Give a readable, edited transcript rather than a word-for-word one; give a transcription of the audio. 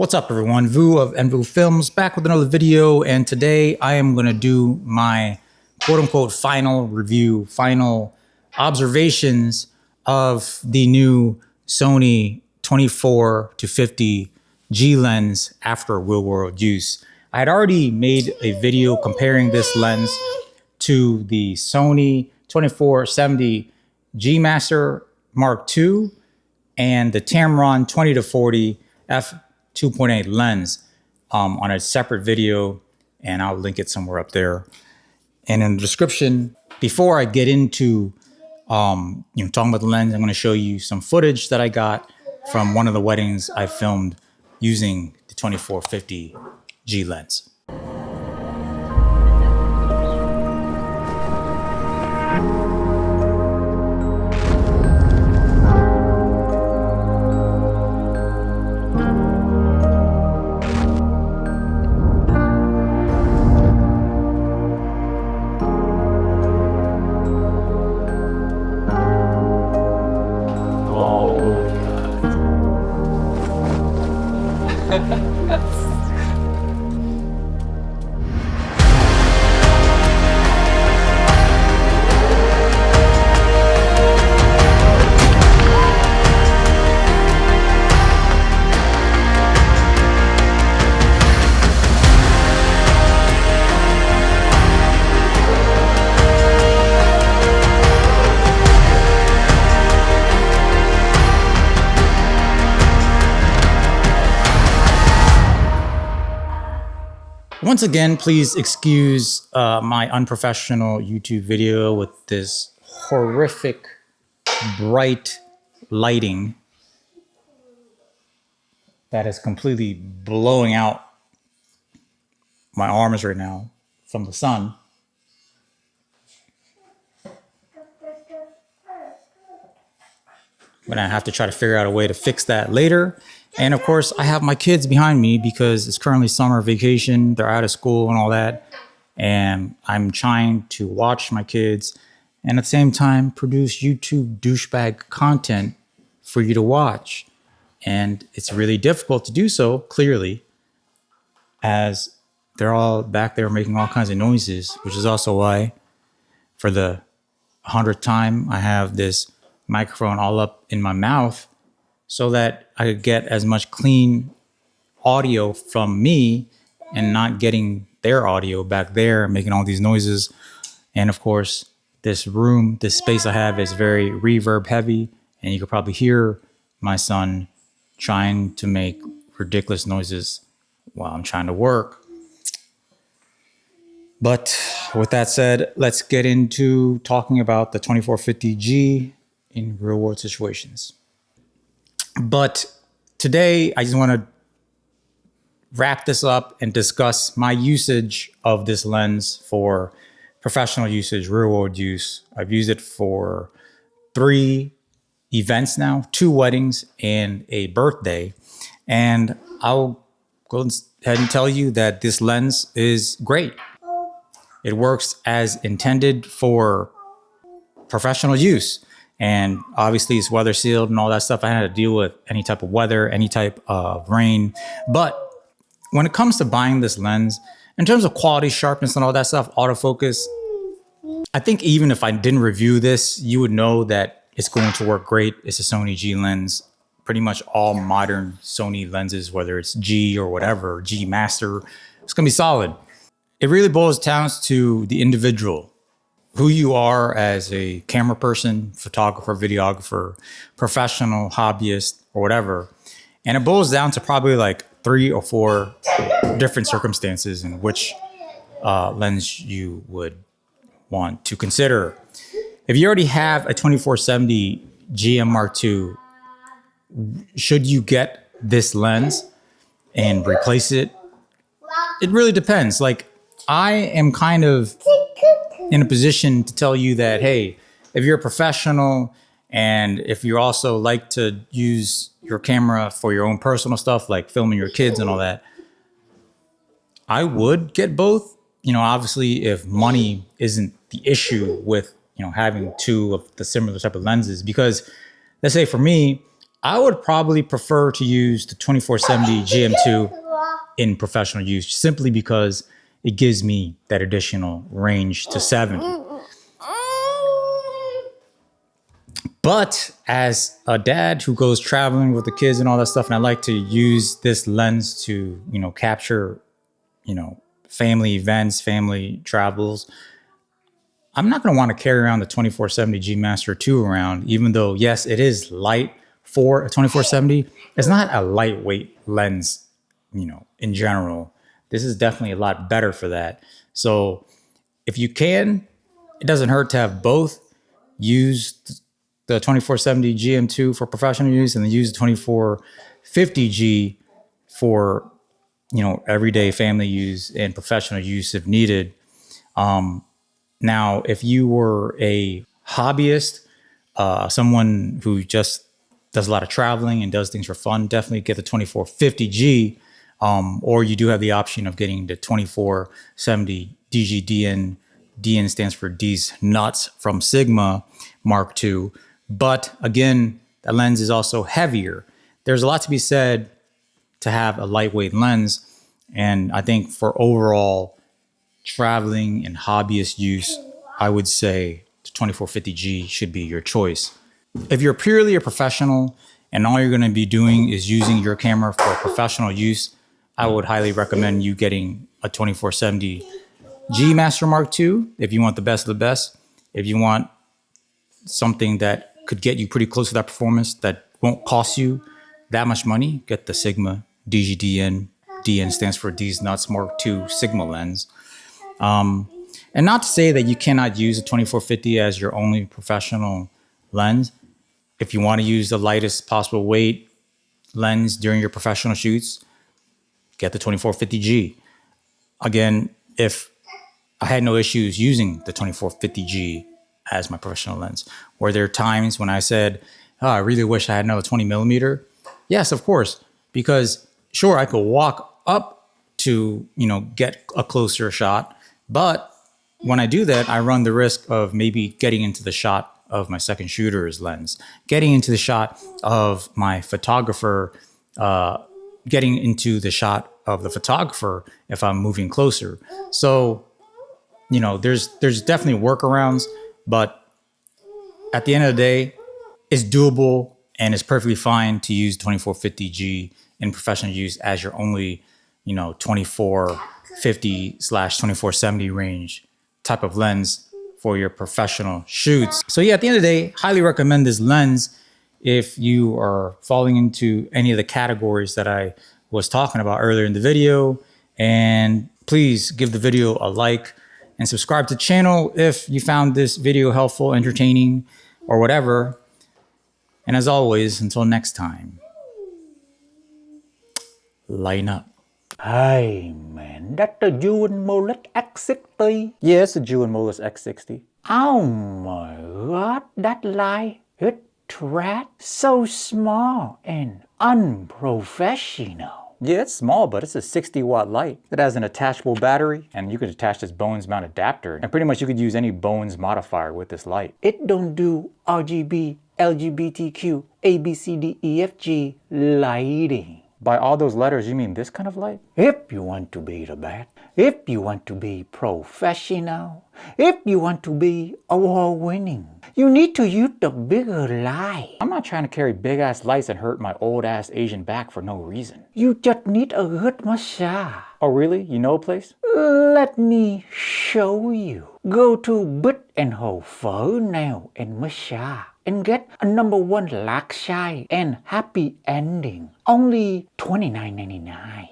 What's up everyone, Vu of Envu Films back with another video, and today I am going to do my quote-unquote final review, final observations of the new Sony 24-50G lens after real-world use. I had already made a video comparing this lens to the Sony 24-70G Master Mark II and the Tamron 20-40 f2.8 lens on a separate video, and I'll link it somewhere up there. And in the description, before I get into talking about the lens, I'm going to show you some footage that I got from one of the weddings I filmed using the 24-50G lens. Once again, please excuse my unprofessional YouTube video with this horrific bright lighting that is completely blowing out my arms right now from the sun. But I have to try to figure out a way to fix that later. And of course, I have my kids behind me because it's currently summer vacation. They're out of school and all that. And I'm trying to watch my kids and at the same time produce YouTube douchebag content for you to watch. And it's really difficult to do so, clearly, as they're all back there making all kinds of noises, which is also why for the 100th time I have this microphone all up in my mouth, so that I could get as much clean audio from me and not getting their audio back there making all these noises. And of course, this room, this space I have is very reverb heavy, and you could probably hear my son trying to make ridiculous noises while I'm trying to work. But with that said, let's get into talking about the 24-50G in real world situations. But today, I just want to wrap this up and discuss my usage of this lens for professional usage, real world use. I've used it for 3 events now, 2 weddings and a birthday. And I'll go ahead and tell you that this lens is great. It works as intended for professional use. And obviously it's weather sealed and all that stuff. I had to deal with any type of weather, any type of rain. But when it comes to buying this lens, in terms of quality, sharpness and all that stuff, autofocus, I think even if I didn't review this, you would know that it's going to work great. It's a Sony G lens. Pretty much all modern Sony lenses, whether it's G or whatever, G Master, it's going to be solid. It really boils down to the individual, who you are as a camera person, photographer, videographer, professional, hobbyist, or whatever. And it boils down to probably like 3 or 4 different circumstances in which lens you would want to consider. If you already have a 24-70 GM Mark II, should you get this lens and replace it? It really depends. Like, I am kind of in a position to tell you that, hey, if you're a professional and if you also like to use your camera for your own personal stuff, like filming your kids and all that, I would get both. You know, obviously, if money isn't the issue with, having 2 of the similar type of lenses, because let's say for me, I would probably prefer to use the 24-70 GM2 in professional use simply because it gives me that additional range to 70. But as a dad who goes traveling with the kids and all that stuff, and I like to use this lens to, capture, family events, family travels, I'm not going to want to carry around the 24-70 G Master 2 around, even though, yes, it is light for a 24-70. It's not a lightweight lens, in general. This is definitely a lot better for that. So if you can, it doesn't hurt to have both. Use the 24-70 GM2 for professional use and then use the 24-50G for, everyday family use and professional use if needed. Now, if you were a hobbyist, someone who just does a lot of traveling and does things for fun, definitely get the 24-50G. Or you do have the option of getting the 24-70 DGDN. DN stands for D's Nuts from Sigma Mark II. But again, that lens is also heavier. There's a lot to be said to have a lightweight lens. And I think for overall traveling and hobbyist use, I would say the 24-50G should be your choice. If you're purely a professional and all you're going to be doing is using your camera for professional use, I would highly recommend you getting a 24-70 G Master Mark II if you want the best of the best. If you want something that could get you pretty close to that performance that won't cost you that much money, get the Sigma DGDN. DN stands for D's Nuts Mark II Sigma lens. And not to say that you cannot use a 24-50 as your only professional lens. If you want to use the lightest possible weight lens during your professional shoots, get the 24-50G. Again, if I had no issues using the 24-50G as my professional lens, were there times when I said, oh, I really wish I had another 20 millimeter? Yes, of course, because sure, I could walk up to, get a closer shot, but when I do that, I run the risk of maybe getting into the shot of my second shooter's lens, getting into the shot of my photographer, getting into the shot of the photographer if I'm moving closer. So, there's definitely workarounds, but at the end of the day, it's doable and it's perfectly fine to use 24-50G in professional use as your only, 24-50/24-70 range type of lens for your professional shoots. So yeah, at the end of the day, highly recommend this lens if you are falling into any of the categories that I was talking about earlier in the video. And please give the video a like and subscribe to the channel if you found this video helpful, entertaining, or whatever. And as always, until next time, line up. Hey man, that's the Jewel Mollet X60. Yeah, it's a Jewel Mollet X60. Oh my god, that light, it track so small and unprofessional. Yeah, it's small, but it's a 60-watt light. It has an attachable battery, and you could attach this Bones mount adapter. And pretty much you could use any Bones modifier with this light. It don't do RGB, LGBTQ, ABCDEFG lighting. By all those letters, you mean this kind of light? If you want to be the best, if you want to be professional, if you want to be award-winning, you need to use the bigger light. I'm not trying to carry big-ass lights and hurt my old-ass Asian back for no reason. You just need a good massage. Oh, really? You know a place? Let me show you. Go to Bit and Hold Fur Nail and Massage and get a #1 lac shine and happy ending. Only $29.99.